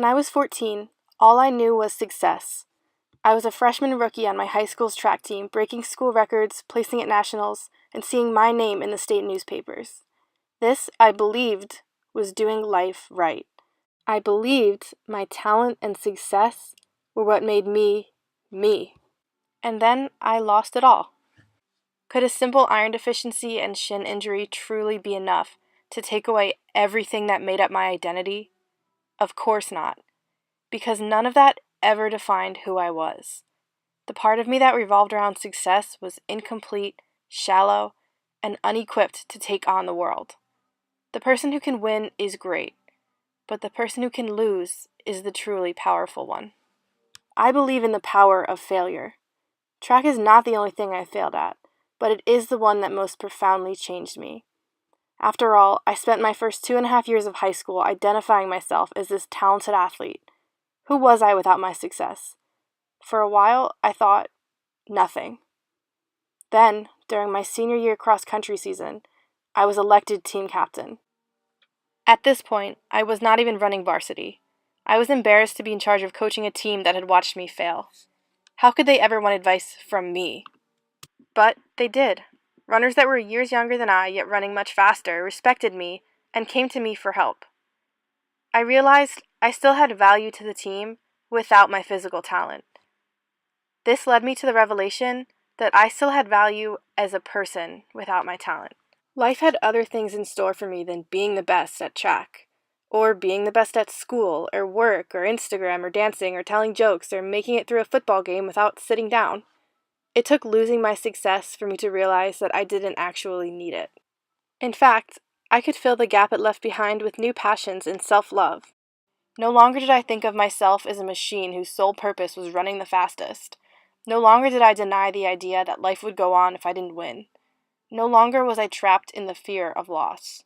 When I was 14, all I knew was success. I was a freshman rookie on my high school's track team, breaking school records, placing at nationals, and seeing my name in the state newspapers. This, I believed, was doing life right. I believed my talent and success were what made me, me. And then I lost it all. Could a simple iron deficiency and shin injury truly be enough to take away everything that made up my identity? Of course not, because none of that ever defined who I was. The part of me that revolved around success was incomplete, shallow, and unequipped to take on the world. The person who can win is great, but the person who can lose is the truly powerful one. I believe in the power of failure. Track is not the only thing I failed at, but it is the one that most profoundly changed me. After all, I spent my first 2.5 years of high school identifying myself as this talented athlete. Who was I without my success? For a while, I thought, nothing. Then, during my senior year cross-country season, I was elected team captain. At this point, I was not even running varsity. I was embarrassed to be in charge of coaching a team that had watched me fail. How could they ever want advice from me? But they did. Runners that were years younger than I, yet running much faster, respected me and came to me for help. I realized I still had value to the team without my physical talent. This led me to the revelation that I still had value as a person without my talent. Life had other things in store for me than being the best at track, or being the best at school, or work, or Instagram, or dancing, or telling jokes, or making it through a football game without sitting down. It took losing my success for me to realize that I didn't actually need it. In fact, I could fill the gap it left behind with new passions and self-love. No longer did I think of myself as a machine whose sole purpose was running the fastest. No longer did I deny the idea that life would go on if I didn't win. No longer was I trapped in the fear of loss.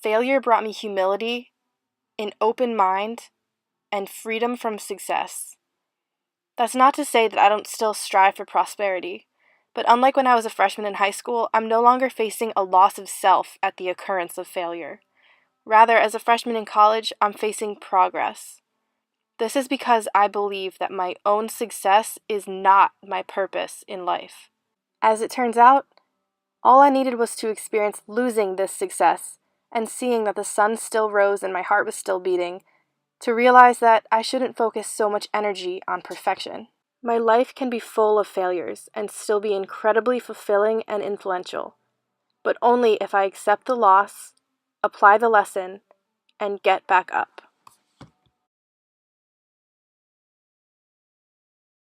Failure brought me humility, an open mind, and freedom from success. That's not to say that I don't still strive for prosperity, but unlike when I was a freshman in high school, I'm no longer facing a loss of self at the occurrence of failure. Rather, as a freshman in college, I'm facing progress. This is because I believe that my own success is not my purpose in life. As it turns out, all I needed was to experience losing this success and seeing that the sun still rose and my heart was still beating, to realize that I shouldn't focus so much energy on perfection. My life can be full of failures and still be incredibly fulfilling and influential, but only if I accept the loss, apply the lesson, and get back up.